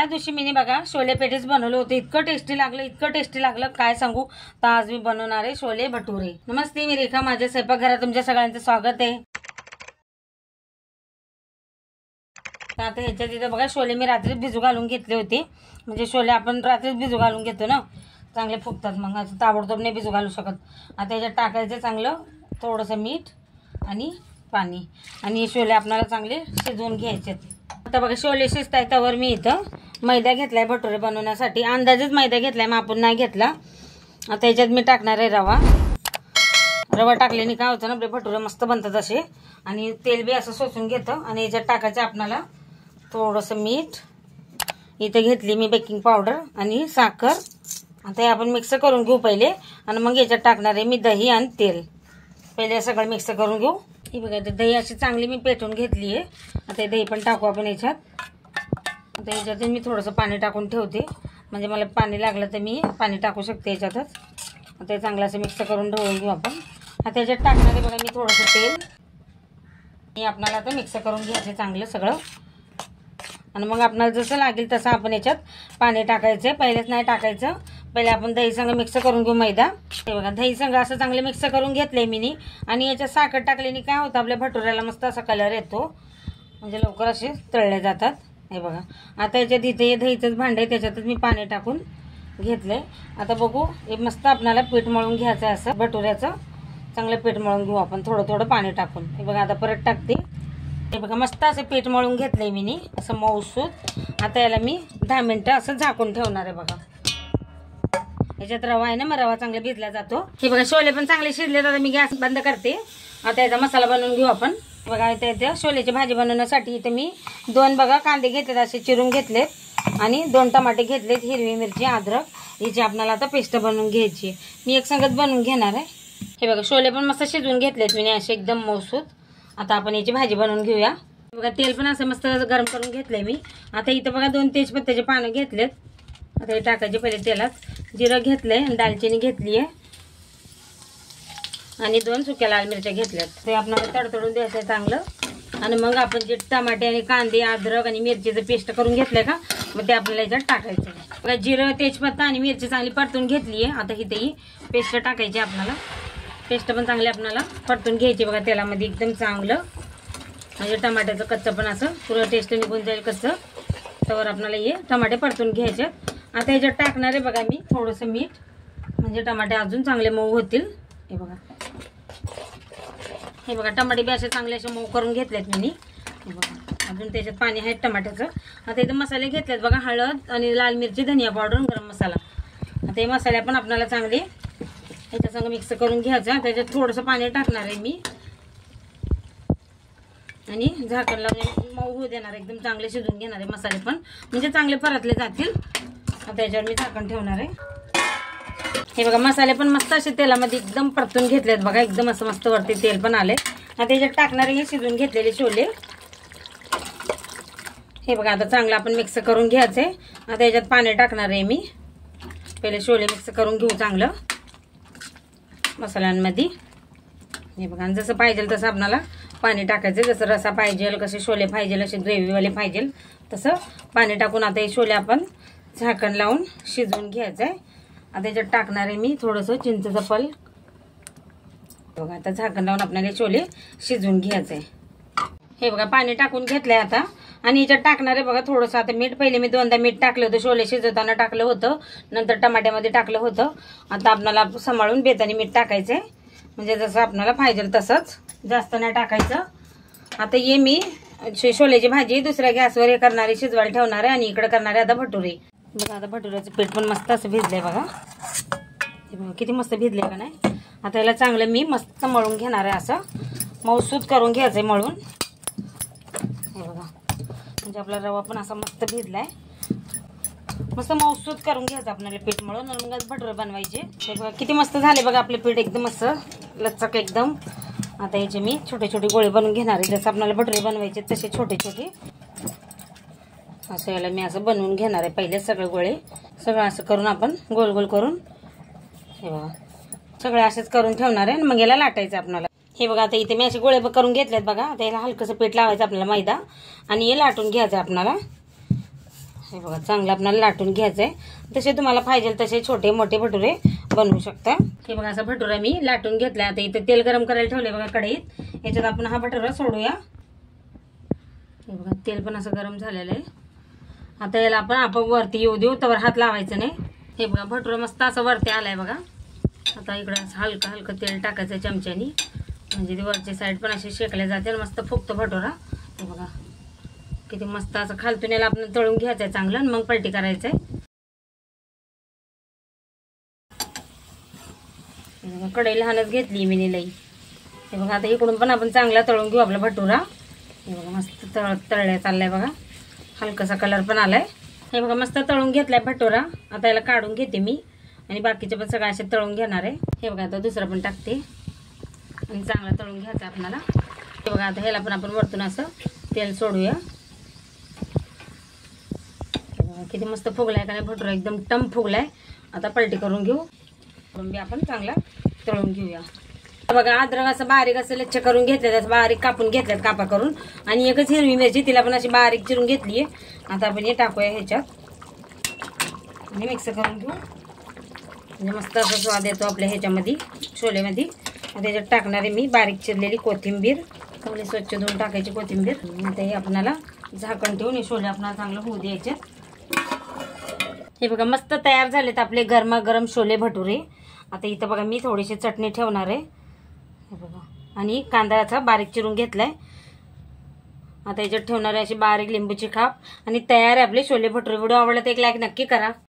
त्या दिवशी मी बघा छोले पेटीस बनवले होते, इतकं टेस्टी लागलं काय सांगू। तर आज मी बनवणार आहे छोले भटुरे। नमस्ते, मी रेखा, माझ्या स्वयंपाकघरात तुमच्या सगळ्यांचं स्वागत आहे। तर आता ह्याच्यात इथं बघा छोले मी रात्री भिजू घालून घेतले होते, म्हणजे छोले आपण रात्रीच भिजू घालून घेतो ना, चांगले फुगतात, मग असं ताबडतोब नाही भिजू घालू शकत। आता ह्याच्यात टाकायचं चांगलं थोडंसं मीठ आणि पाणी, आणि हे छोले आपल्याला चांगले शिजवून घ्यायचे। आता बघा छोले शिजताय त्यावर मी इथं मैदा घेतलाय भटुरे बनवण्यासाठी, अंदाजेच मैदा घेतलाय, मापून नाही घेतला। आता ह्याच्यात मी टाकणार आहे रवा टाकल्याने काय होतं ना, आपले भटुरे मस्त बनतात असे, आणि तेल बी असं शोषून घेतं। आणि ह्याच्यात टाकायचं आपल्याला थोडंसं मीठ, इथं घेतली मी बेकिंग पावडर आणि साखर। आता हे आपण मिक्स करून घेऊ पहिले, आणि मग याच्यात टाकणार आहे मी दही आणि तेल। पहिले हे सगळं मिक्स करून घेऊ। हे बघा दही अशी चांगली मी पेटून घेतली आहे। आता हे दही पण टाकू आपण याच्यात। आता याच्यात मी थोडंसं पाणी टाकून ठेवते, म्हणजे मला पाणी लागलं तर मी पाणी टाकू शकते याच्यातच। आता हे चांगलं असं मिक्स करून ढवळून घेऊ आपण। आता याच्यात टाकणार आहे बघा मी थोडंसं तेल, हे आपल्याला आता मिक्स करून घ्यायचं चांगलं सगळं, आणि मग आपल्याला जसं लागेल तसं आपण याच्यात पाणी टाकायचं। पहिलेच नाही टाकायचं, पहिले आपण दही संग मिक्स करून घेऊ मैदा। हे बघा दही संग असं चांगलं मिक्स करून घेतलंय मी, आणि याच्यात साखर टाकल्याने काय होतं, आपल्या भटुऱ्याला मस्त असा कलर येतो, म्हणजे लवकर असे तळले जातात। हे बघा आता याच्यात इथे दहीचंच भांड आहे, त्याच्यातच मी पाणी टाकून घेतलंय। आता बघू, हे मस्त आपल्याला पीठ मळून घ्यायचं आहे, असं भटुऱ्याचं चांगलं पीठ मळून घेऊ आपण थोडं थोडं पाणी टाकून। हे बघा आता परत टाकते। हे बघा मस्त असं पीठ मळून घेतलंय मी असं मऊसूत। आता याला मी 10 मिनिटं असं झाकून ठेवणार आहे बघा। याच्यात रवा आहे ना, मग रवा चांगला भिजला जातो। हे बघा छोले पण चांगले शिजले, आता मी गॅस बंद करते। आता याचा मसाला बनवून घेऊ आपण। बघा इथे छोलेची भाजी बनवण्यासाठी इथे मी 2 बघा कांदे घेतलेत, असे चिरून घेतलेत, आणि 2 टमाटे घेतलेत, हिरवी मिरची, अद्रक, याची आपल्याला आता पेस्ट बनवून घ्यायची। मी एक संगत बनवून घेणार आहे। हे बघा छोले पण मस्त शिजवून घेतलेत मी असे एकदम मऊसूत। आता आपण याची भाजी बनवून घेऊया। बघा तेल पण असं मस्त गरम करून घेतलंय मी। आता इथं बघा 2 तेजपत्त्याचे पानं घेतलेत, आता हे टाकायचे पहिले तेलात। जिरं घेतलंय, दालचिनी घेतली आहे, आणि 2 सुक्या लाल मिरच्या घेतल्यात। ते आपल्याला तडतडून द्यायचं आहे चांगलं, आणि मग आपण जे टमाटे आणि कांदे, अद्रक आणि मिरचीचं पेस्ट करून घेतलंय का, मग ते आपल्याला याच्यात टाकायचं। बघा जिरं, तेजपत्ता आणि मिरची चांगली परतून घेतली आहे। आता इथे ही पेस्ट टाकायची आपल्याला, पेस्ट पण चांगली आपल्याला परतून घ्यायची बघा तेलामध्ये एकदम चांगलं, म्हणजे टमाट्याचं कच्चं पण असं पुरं टेस्ट निघून जाईल कच्चं, त्यावर आपल्याला हे टमाटे परतून घ्यायचे। आता ह्याच्यात टाकणार आहे बघा मी थोडंसं मीठ, म्हणजे टमाटे अजून चांगले मऊ होतील। हे बघा टमाटे बी असे चांगले असे मऊ करून घेतलेत मी। हे बघा अजून त्याच्यात पाणी आहे टमाट्याचं। आता इथे मसाले घेतलेत बघा, हळद आणि लाल मिरची, धनिया पावडर, गरम मसाला। आता हे मसाले पण आपल्याला चांगले ह्याच्या संग मिक्स करून घ्यायचं। त्याच्यात थोडंसं पाणी टाकणार आहे मी, आणि झाकण लावून मऊ होऊ देणार, एकदम चांगले शिजवून घेणार आहे मसाले पण, म्हणजे चांगले परतले जातील। आता याच्यावर मी झाकण ठेवणार आहे। हे बघा मसाले पण मस्त असे तेलामध्ये एकदम परतून घेतलेत बघा, एकदम असं मस्त वरती तेल पण आले। आता याच्यात टाकणारे हे शिजवून घेतलेले छोले। हे बघा आता चांगलं आपण मिक्स करून घ्यायचंय। आता याच्यात पाणी टाकणार आहे मी, पहिले छोले मिक्स करून घेऊ चांगलं मसाल्यांमध्ये। हे बघा जसं पाहिजे तसं आपल्याला पाणी टाकायचं, जसं रसा पाहिजे, कसे छोले पाहिजे, असे ग्रेव्हीवाले पाहिजे तसं पाणी टाकून आता हे छोले आपण झाकण लावून शिजवून घ्यायचं आहे। आता याच्यात टाकणार आहे मी थोडंसं चिंचेचं फल। बघा आता झाकण लावून आपल्याला छोले शिजवून घ्यायचं आहे। हे बघा पाणी टाकून घेतलंय आता, आणि याच्यात टाकणार आहे बघा थोडंसं आता मीठ। पहिले मी 2दा मीठ टाकलं होतं, छोले शिजवताना टाकलं होतं, नंतर टमाट्यामध्ये टाकलं होतं। आता आपल्याला सांभाळून बेताने मीठ टाकायचं आहे, म्हणजे जसं आपल्याला पाहिजे तसंच, जास्त नाही टाकायचं। आता ये मी छोल्याची भाजी दुसऱ्या गॅसवर हे करणारे शिजवायला ठेवणार आहे, आणि इकडे करणारे आता भटुरे। बघा आता भटुऱ्याचं पीठ पण मस्त असं भिजलंय बघा, किती मस्त भिजले का नाही। आता याला चांगलं मी मस्त मळून घेणार आहे, असं मऊसूत करून घ्यायचंय मळून। हे बघा म्हणजे आपला रवा पण असा मस्त भिजलाय, मस्त मऊसूत करून घ्यायचं आपल्याला पीठ मळून, आणि मग भटुरे बनवायचे। हे बघा किती मस्त झाले बघा आपले पीठ, एकदम असं लचक एकदम। आता याचे मी छोटे छोटे गोळे बनवून घेणार आहे, जसं आपल्याला भटुरे बनवायचे तसे छोटे छोटे असं याला मी असं बनवून घेणार आहे। पहिले सगळे गोळे सगळं असं करून आपण गोल गोल करून, हे बघा सगळे असेच करून ठेवणार आहे, आणि मग याला लाटायचं आपल्याला। हे बघा आता इथे मी असे गोळे करून घेतलेत बघा। आता याला हलकंसं पीठ लावायचं आपल्याला मैदा, आणि हे लाटून घ्यायचं आपल्याला। हे बघा चांगलं आपल्याला लाटून घ्यायचं आहे. तसे तुम्हाला पाहिजे तसे छोटे मोठे भटुरे बनवू शकता. हे बघा असा भटुरा मी लाटून घेतला. आता इथं तेल गरम करायला ठेवले बघा कढईत. याच्यात आपण हा भटुरा सोडूया. हे बघा तेल पण असं गरम झालेलं आहे. आता याला आपण आपोआप वरती येऊ देऊ, तर हात लावायचं नाही. हे बघा भटुरा मस्त असं वरती आलाय बघा. आता इकडं हलकं हलकं तेल टाकायचं चमच्यानी, म्हणजे ती वरची साईड पण अशी शेकल्या जाते. मस्त फुगतो भटुरा. हे बघा किती मस्त असं खालतून याला आपण तळून घ्यायचंय चांगलं आणि मग पलटी करायचंय. कढई लहानच घेतली मी लई. हे बघा आता इकडून पण आपण चांगला तळून घेऊ आपला भटुरा. हे बघा मस्त तळल्या चाललाय बघा. हलकासा कलर पण आलाय. हे बघा मस्त तळून घेतलाय भटुरा. आता याला काढून घेते मी आणि बाकीचे पण सगळं असे तळून घेणार आहे. हे बघा आता दुसरं पण टाकते आणि चांगलं तळून घ्यायचं आपल्याला. हे बघा आता ह्याला पण आपण वरतून असं तेल सोडूया. किती मस्त फुगलाय का नाही भटुरा, एकदम टम फुगलाय. आता पलटी करून घेऊ. बी आपण चांगला तळून घेऊया. बघा अद्रक असं बारीक असं लच्छ करून घेतलं, त्याचं बारीक कापून घेतल्यात कापा करून. आणि एकच हिरवी मिरची तिला पण अशी बारीक चिरून घेतली. आता आपण हे टाकूया ह्याच्यात आणि मिक्स करून घेऊ. म्हणजे मस्त असा स्वाद येतो आपल्या ह्याच्यामध्ये छोलेमध्ये. त्याच्यात टाकणारे मी बारीक चिरलेली कोथिंबीर, चांगली स्वच्छ धुवून टाकायची कोथिंबीर. आता हे आपल्याला झाकण ठेवून हे छोले आपल्याला चांगलं होऊ द्यायचे. हे बघा मस्त तयार झालेत आपले गरमागरम छोले भटुरे. आता इथं बघा मी थोडीशी चटणी ठेवणार आहे. हे बघा आणि कांद्याचा बारीक चिरून घेतलाय. आता याच्यात ठेवणार आहे अशी बारीक लिंबूची खाप आणि तयार आहे आपले छोले भटुरे. व्हिडिओ आवडला तर एक लाईक नक्की करा.